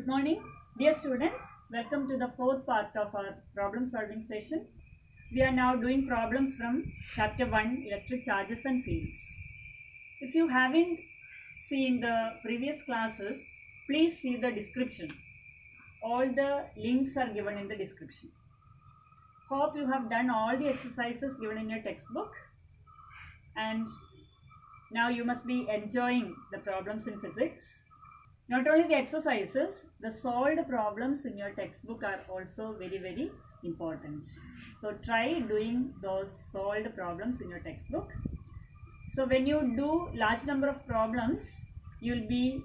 morning, dear students. Welcome to the fourth part of our problem solving session. We are now doing problems from chapter 1, electric charges and fields. If you haven't seen the previous classes, please see the description. All the links are given in the description. Hope you have done all the exercises given in your textbook, and now you must be enjoying the problems in physics. Not only the exercises, the solved problems in your textbook are also very important. So try doing those solved problems in your textbook. So when you do large number of problems, you'll be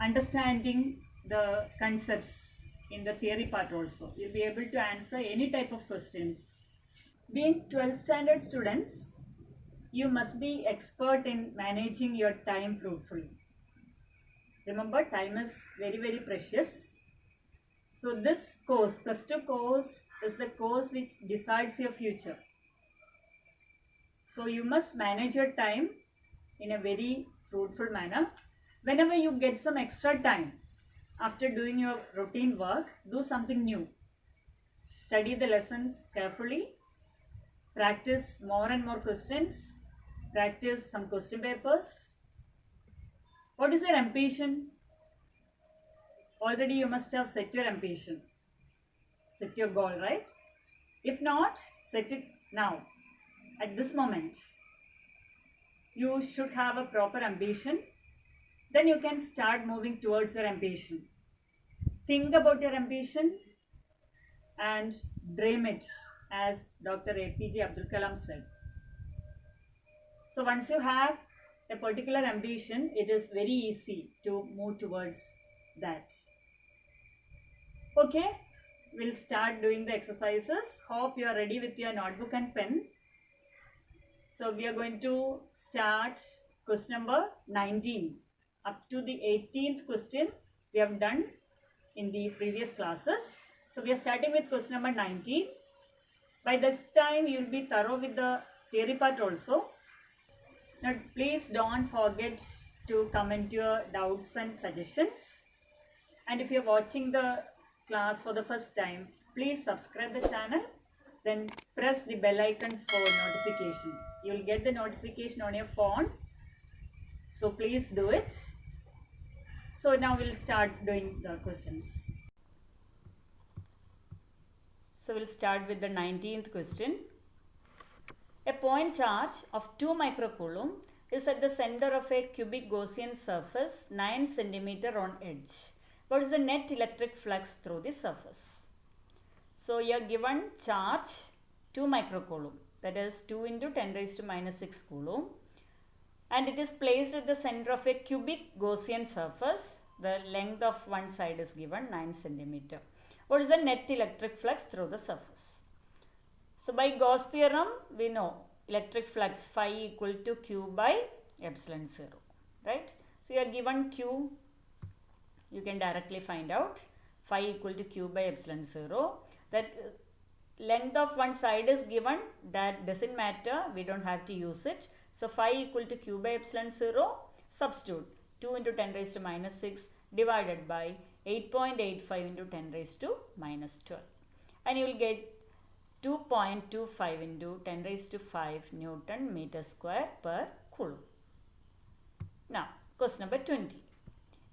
understanding the concepts in the theory part also. You'll be able to answer any type of questions. Being 12th standard students, you must be expert in managing your time fruitfully. Remember, time is very precious. So this course, plus 2 course, is the course which decides your future. So you must manage your time in a very fruitful manner. Whenever you get some extra time after doing your routine work, do something new. Study the lessons carefully. Practice more and more questions. Practice some question papers. What is your ambition? Already you must have set your ambition. Set your goal, right? If not, set it now. At this moment, you should have a proper ambition. Then you can start moving towards your ambition. Think about your ambition and dream it, as Dr. APJ Abdul Kalam said. So once you have a particular ambition, it is very easy to move towards that. Okay, we'll start doing the exercises. Hope you are ready with your notebook and pen. So we are going to start question number 19. Up to the 18th question we have done in the previous classes. So we are starting with question number 19. By this time you will be thorough with the theory part also. Now please don't forget to comment your doubts and suggestions. And if you are watching the class for the first time, please subscribe the channel. Then press the bell icon for notification. You will get the notification on your phone. So please do it. So now we'll start doing the questions. So we'll start with the 19th question. A point charge of 2 microcoulomb is at the center of a cubic Gaussian surface 9 cm on edge. What is the net electric flux through the surface? So you are given charge 2 microcoulomb, that is 2 into 10 raised to minus 6 coulomb, and it is placed at the center of a cubic Gaussian surface. The length of one side is given 9 cm. What is the net electric flux through the surface? So by Gauss theorem, we know electric flux phi equal to Q by epsilon 0, right? So you are given Q, you can directly find out phi equal to Q by epsilon 0. That length of one side is given, that doesn't matter, we don't have to use it. So phi equal to Q by epsilon 0, substitute 2 into 10 raised to minus 6 divided by 8.85 into 10 raised to minus 12. And you will get 2.25 into 10 raised to 5 Newton meter square per coulomb. Now, question number 20.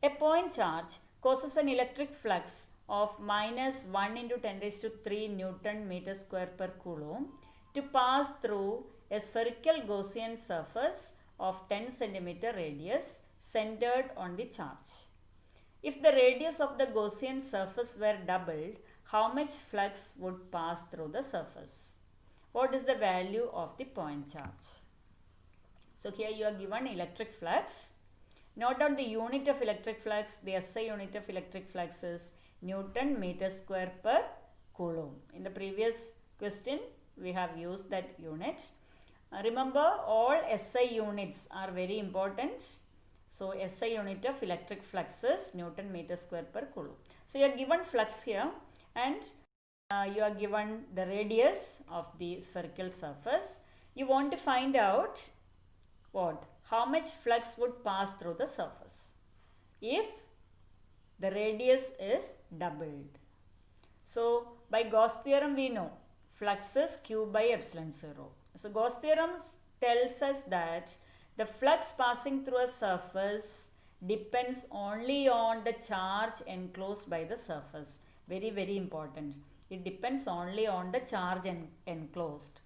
A point charge causes an electric flux of minus 1 into 10 raised to 3 Newton meter square per coulomb to pass through a spherical Gaussian surface of 10 cm radius centered on the charge. If the radius of the Gaussian surface were doubled, how much flux would pass through the surface? What is the value of the point charge? So here you are given electric flux. Note down the unit of electric flux. The SI unit of electric flux is Newton meter square per coulomb. In the previous question, we have used that unit. Remember, all SI units are very important. So SI unit of electric flux is Newton meter square per coulomb. So you are given flux here, and you are given the radius of the spherical surface. You want to find out what? How much flux would pass through the surface. If the radius is doubled. So by Gauss theorem we know flux is q by epsilon 0. So Gauss theorem tells us that the flux passing through a surface depends only on the charge enclosed by the surface. Very, very important. It depends only on the charge enclosed.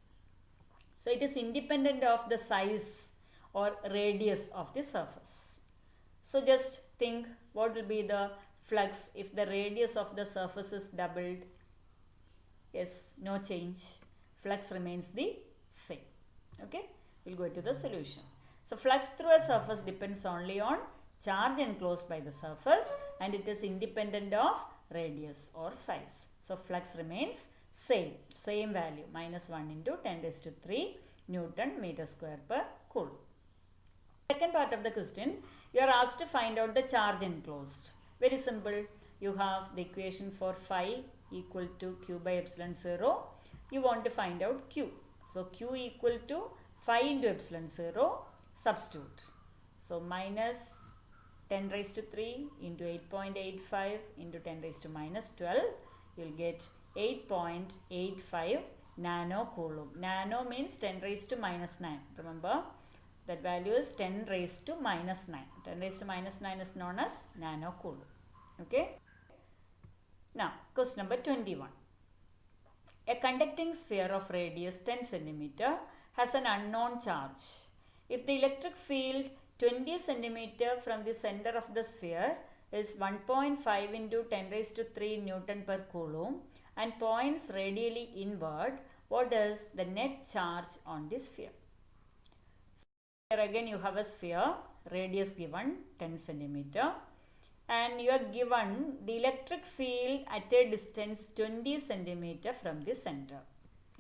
So it is independent of the size or radius of the surface. So just think what will be the flux if the radius of the surface is doubled. Yes, no change. Flux remains the same. Okay, we'll go to the solution. So flux through a surface depends only on charge enclosed by the surface and it is independent of radius or size. So flux remains same value, minus 1 into 10 raised to 3 Newton meter square per coulomb. Second part of the question, you are asked to find out the charge enclosed. Very simple. You have the equation for phi equal to q by epsilon 0. You want to find out q. So q equal to phi into epsilon 0. Substitute. So minus 10 raised to 3 into 8.85 into 10 raised to minus 12. You will get 8.85 nano coulomb. Nano means 10 raised to minus 9. Remember, that value is 10 raised to minus 9. 10 raised to minus 9 is known as nano coulomb. Okay. Now, question number 21. A conducting sphere of radius 10 cm has an unknown charge. If the electric field 20 cm from the center of the sphere is 1.5 into 10 raised to 3 Newton per coulomb and points radially inward, what is the net charge on the sphere? So here again you have a sphere, radius given 10 cm and you are given the electric field at a distance 20 cm from the center.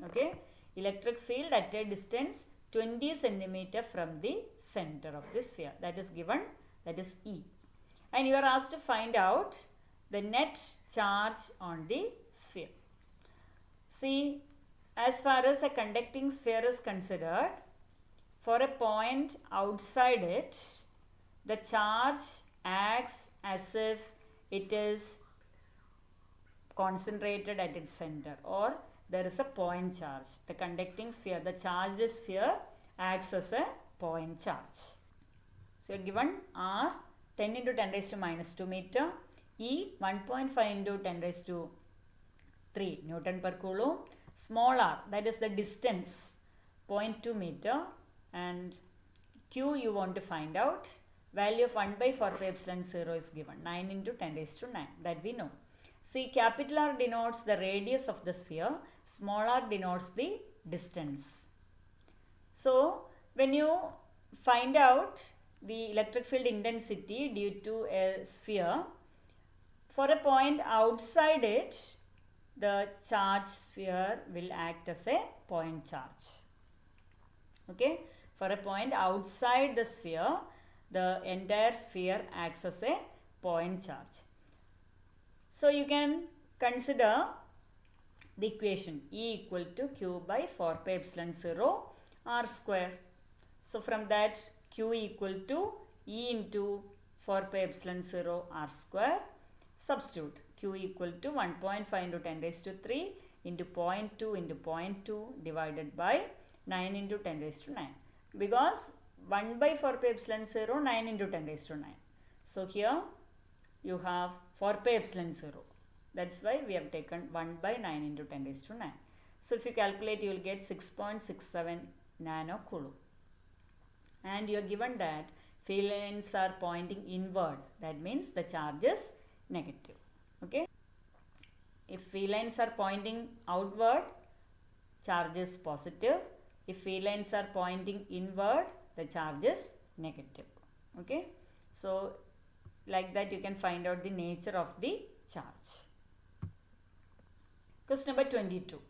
Okay, electric field at a distance 20 cm from the center of the sphere, that is given, that is E. And you are asked to find out the net charge on the sphere. See, as far as a conducting sphere is considered, for a point outside it, the charge acts as if it is concentrated at its center, or there is a point charge. The conducting sphere, the charged sphere acts as a point charge. So you are given R 10 into 10 raised to minus 2 meter, E 1.5 into 10 raised to 3 Newton per coulomb, small r, that is the distance 0.2 meter, and Q you want to find out. Value of 1 by 4 pi epsilon 0 is given, 9 into 10 raised to 9, that we know. See, capital R denotes the radius of the sphere, small r denotes the distance. So, when you find out the electric field intensity due to a sphere, for a point outside it, the charge sphere will act as a point charge. Okay, for a point outside the sphere, the entire sphere acts as a point charge. So you can consider the equation E equal to Q by 4 pi epsilon 0 R square. So from that Q equal to E into 4 pi epsilon 0 R square. Substitute Q equal to 1.5 into 10 raised to 3 into 0.2 into 0.2 divided by 9 into 10 raised to 9. Because 1 by 4 pi epsilon 0, 9 into 10 raised to 9. So here you have 4 pi epsilon 0. That's why we have taken 1 by 9 into 10 raised to 9. So if you calculate, you will get 6.67 nano coulomb. And you are given that field lines are pointing inward. That means the charge is negative. Okay. If field lines are pointing outward, charge is positive. If field lines are pointing inward, the charge is negative. Okay. So like that you can find out the nature of the charge. Question number 22.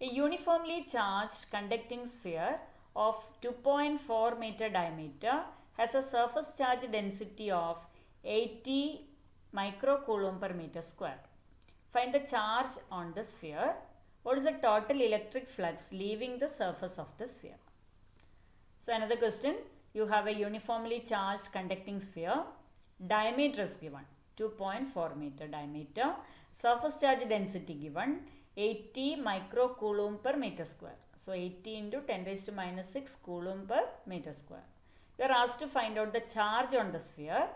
A uniformly charged conducting sphere of 2.4 meter diameter has a surface charge density of 80 microcoulomb per meter square. Find the charge on the sphere. What is the total electric flux leaving the surface of the sphere? So another question, you have a uniformly charged conducting sphere, diameter is given 2.4 meter diameter. Surface charge density given 80 microcoulomb per meter square. So 80 into 10 raised to minus 6 coulomb per meter square. You are asked to find out the charge on the sphere,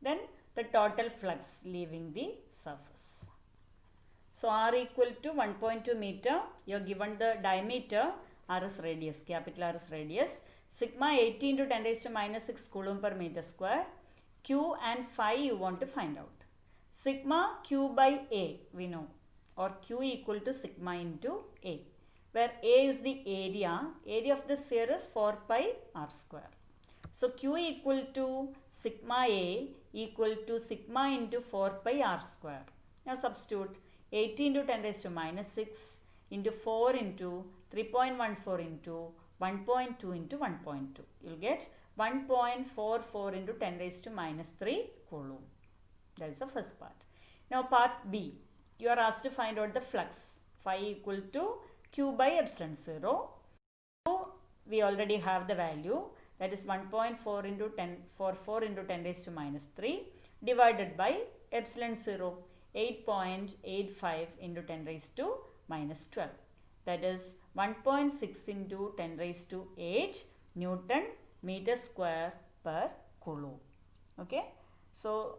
then the total flux leaving the surface. So R equal to 1.2 meter. You are given the diameter, R is radius, capital R is radius. Sigma 80 into 10 raised to minus 6 coulomb per meter square. Q and phi you want to find out. Sigma Q by A we know, or Q equal to sigma into A, where A is the area of the sphere is 4 pi R square. So Q equal to sigma A equal to sigma into 4 pi R square. Now substitute 80 into 10 raised to minus 6 into 4 into 3.14 into 1.2 into 1.2. You will get 1.44 into 10 raised to minus 3 coulomb. That is the first part. Now part B. You are asked to find out the flux. Phi equal to Q by epsilon 0. Q we already have the value. That is 1.4 into 10, 44 into 10 raised to minus 3 divided by epsilon 0. 8.85 into 10 raised to minus 12. That is 1.6 into 10 raised to 8 Newton meter square per coulomb. Okay. So,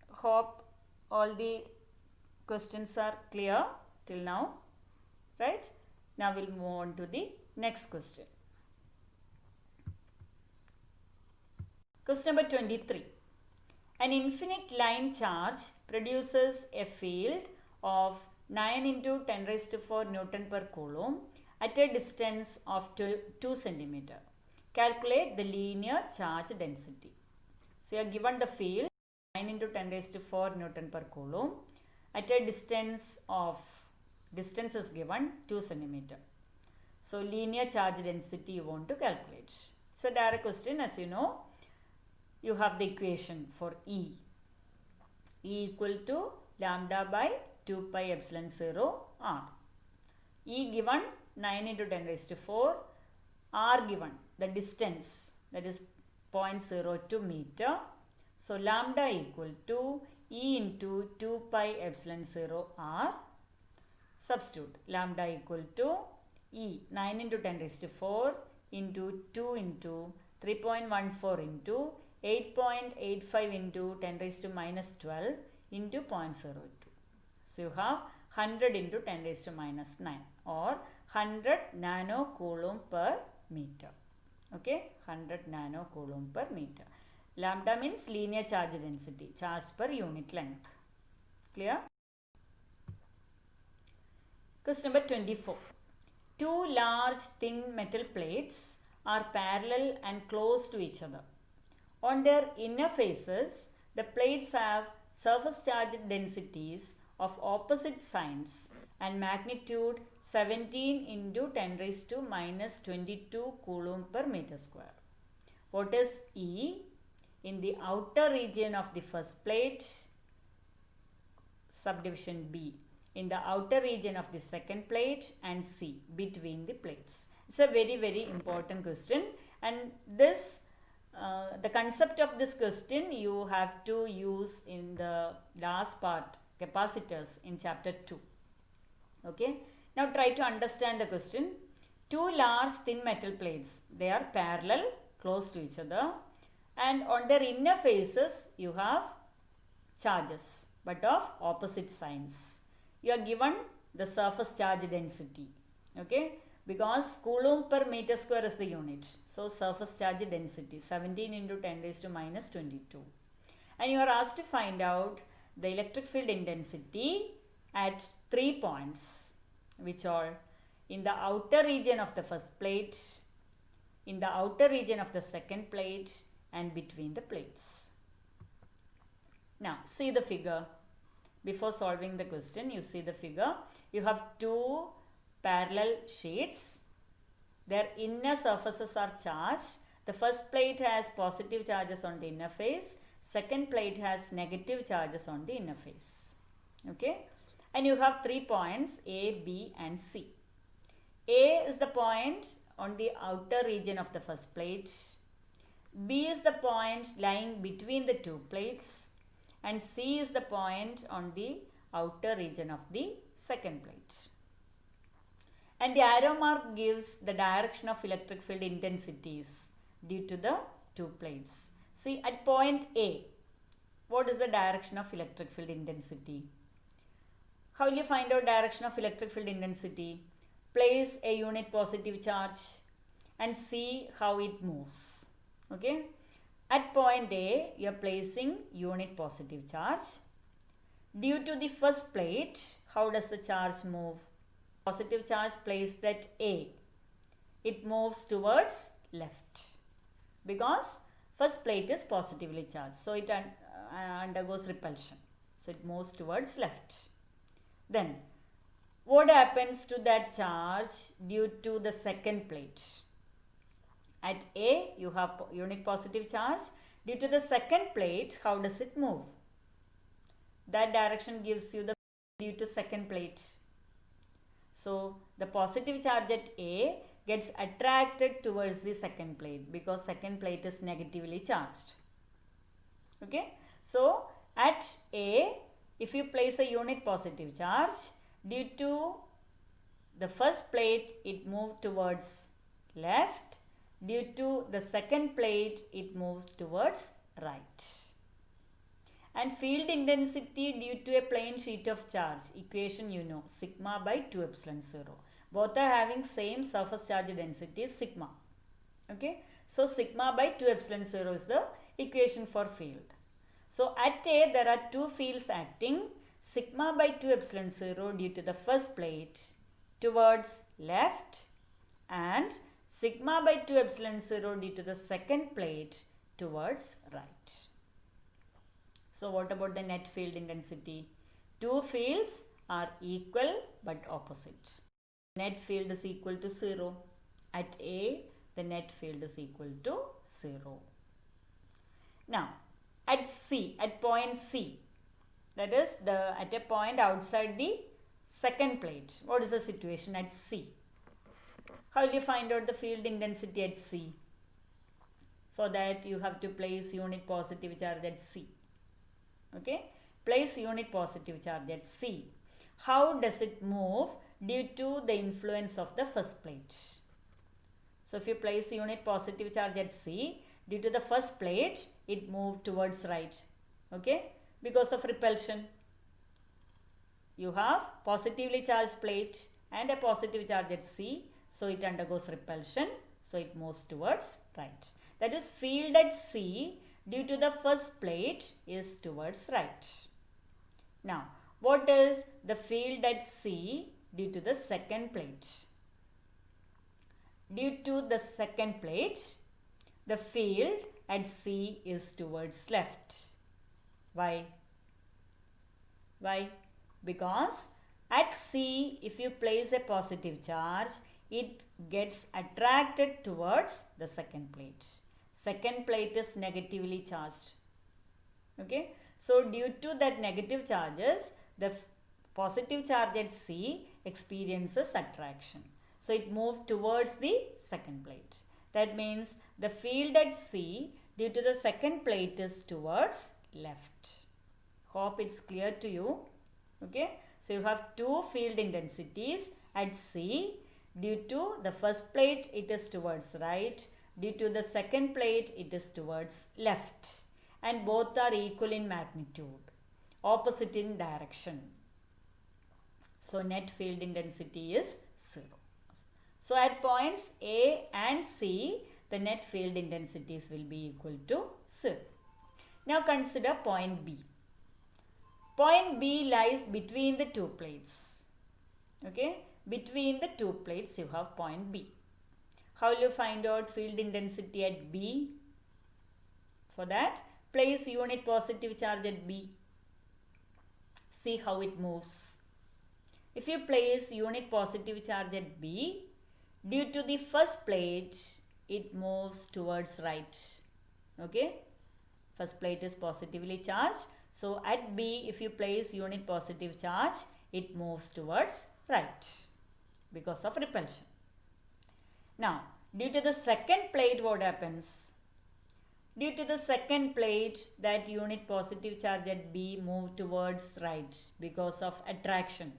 hope all the questions are clear till now. Right. Now, we will move on to the next question. Question number 23. An infinite line charge produces a field of 9 into 10 raised to 4 Newton per coulomb at a distance of 2 cm. Calculate the linear charge density. So, you are given the field 9 into 10 raised to 4 Newton per coulomb at a distance is given 2 cm. So, linear charge density you want to calculate. So, direct question, as you know, you have the equation for E. E equal to lambda by 2 pi epsilon 0 R. E given 9 into 10 raised to 4. R given the distance, that is 0.02 meter. So, lambda equal to E into 2 pi epsilon 0 R. Substitute lambda equal to E 9 into 10 raised to 4 into 2 into 3.14 into 8.85 into 10 raised to minus 12 into 0.02. So, you have 100 into 10 raised to minus 9 or 100 nano coulomb per meter. Okay, 100 nano coulomb per meter. Lambda means linear charge density, charge per unit length. Clear? Question number 24. Two large thin metal plates are parallel and close to each other. On their inner faces, the plates have surface charge densities of opposite signs and magnitude 17 into 10 raised to minus 22 coulomb per meter square. What is E? In the outer region of the first plate, subdivision B. In the outer region of the second plate, and C, between the plates. It's a very, very important question, and this the concept of this question you have to use in the last part, capacitors, in chapter 2. Okay. Now try to understand the question. Two large thin metal plates, they are parallel, close to each other, and on their inner faces you have charges but of opposite signs. You are given the surface charge density. Okay. Because coulomb per meter square is the unit. So, surface charge density 17 into 10 raised to minus 22. And you are asked to find out the electric field intensity at 3 points, which are in the outer region of the first plate, in the outer region of the second plate, and between the plates. Now, see the figure. Before solving the question, you see the figure. You have two parallel sheets. Their inner surfaces are charged. The first plate has positive charges on the inner face. Second plate has negative charges on the inner face. Okay. And you have 3 points A, B and C. A is the point on the outer region of the first plate. B is the point lying between the two plates. and C is the point on the outer region of the second plate. And the arrow mark gives the direction of electric field intensities due to the two plates. See, at point A, what is the direction of electric field intensity? How will you find out direction of electric field intensity? Place a unit positive charge and see how it moves. Okay. At point A, you are placing unit positive charge. Due to the first plate, how does the charge move? Positive charge placed at A, it moves towards left because first plate is positively charged. So it undergoes repulsion. So it moves towards left. Then what happens to that charge due to the second plate? At A, you have unit positive charge. Due to the second plate, how does it move? That direction gives you the due to second plate. So the positive charge at A gets attracted towards the second plate because second plate is negatively charged. Okay. So at A, if you place a unit positive charge, due to the first plate, it moved towards left. Due to the second plate, it moves towards right. And field intensity due to a plane sheet of charge, equation you know, sigma by 2 epsilon 0. Both are having same surface charge density, sigma. Okay. So sigma by 2 epsilon 0 is the equation for field. So at A, there are two fields acting, sigma by 2 epsilon 0 due to the first plate towards left and sigma by 2 epsilon 0 due to the second plate towards right. So what about the net field intensity? Two fields are equal but opposite. Net field is equal to 0. At A, the net field is equal to 0. Now, at C, at point C, that is at a point outside the second plate, what is the situation at C? How will you find out the field intensity at C? For that, you have to place unit positive charge at C. Okay, place unit positive charge at C. How does it move due to the influence of the first plate? So if you place unit positive charge at C, due to the first plate, it moved towards right. Okay, because of repulsion. You have positively charged plate and a positive charge at C, so it undergoes repulsion, so it moves towards right. That is, field at C due to the first plate is towards right. Now, what is the field at C due to the second plate? Due to the second plate, the field at C is towards left. Why? Why? Because at C, if you place a positive charge, it gets attracted towards the second plate. Second plate is negatively charged. Okay. So, due to that negative charges, the positive charge at C experiences attraction. So, it moved towards the second plate. That means the field at C due to the second plate is towards left. Hope it's clear to you. Okay. So, you have two field intensities at C. Due to the first plate, it is towards right. Due to the second plate, it is towards left. And both are equal in magnitude, opposite in direction. So, net field intensity is 0. So, at points A and C, the net field intensities will be equal to 0. Now, consider point B. Point B lies between the two plates. Okay. Between the two plates, you have point B. How will you find out field intensity at B? For that, place unit positive charge at B. See how it moves. If you place unit positive charge at B, due to the first plate, it moves towards right. Okay. First plate is positively charged. So, at B, if you place unit positive charge, it moves towards right because of repulsion. Now, due to the second plate, what happens? Due to the second plate, that unit positive charge at B moved towards right because of attraction.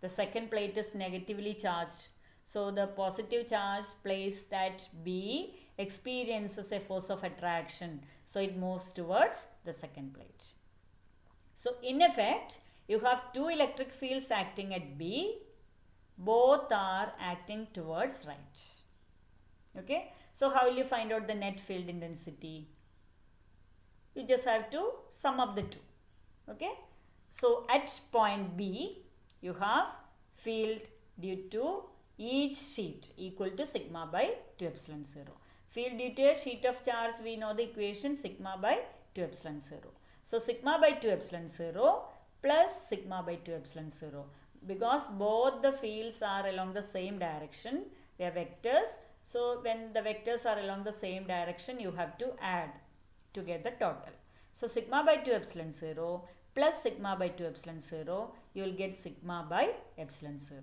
The second plate is negatively charged. So the positive charge placed at B experiences a force of attraction. So it moves towards the second plate. So in effect, you have two electric fields acting at B. Both are acting towards right. Okay. So how will you find out the net field intensity? You just have to sum up the two. Okay. So at point B, you have field due to each sheet equal to sigma by 2 epsilon 0. Field due to a sheet of charge, we know the equation sigma by 2 epsilon 0. So sigma by 2 epsilon 0 plus sigma by 2 epsilon 0. Because both the fields are along the same direction, they are vectors. So when the vectors are along the same direction, you have to add to get the total. So sigma by 2 epsilon 0 plus sigma by 2 epsilon 0, you will get sigma by epsilon 0.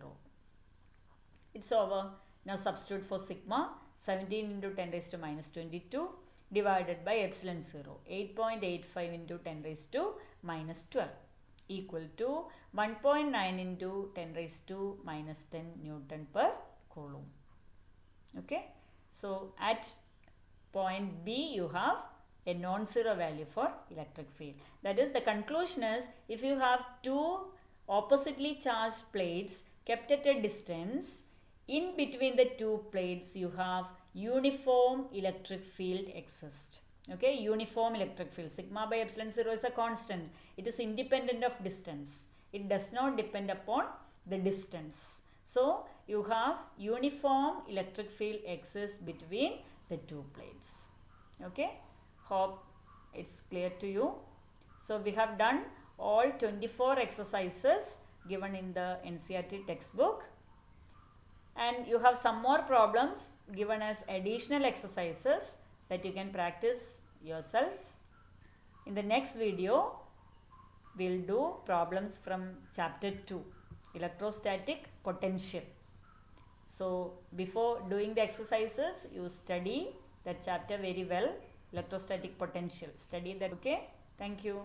It's over. Now substitute for sigma, 17 into 10 raised to minus 22 divided by epsilon 0, 8.85 into 10 raised to minus 12 equal to 1.9 into 10 raised to minus 10 Newton per Coulomb. Okay. So at point B, you have a non-zero value for electric field. That is, the conclusion is, if you have two oppositely charged plates kept at a distance, in between the two plates you have uniform electric field exists. Okay, uniform electric field. Sigma by epsilon 0 is a constant. It is independent of distance. It does not depend upon the distance. So you have uniform electric field exists between the two plates. Okay. Hope it's clear to you. So we have done all 24 exercises given in the NCERT textbook, and you have some more problems given as additional exercises that you can practice yourself. In the next video, we'll do problems from chapter 2, electrostatic potential. So before doing the exercises, you study that chapter very well. Electrostatic potential. Study that. Okay. Thank you.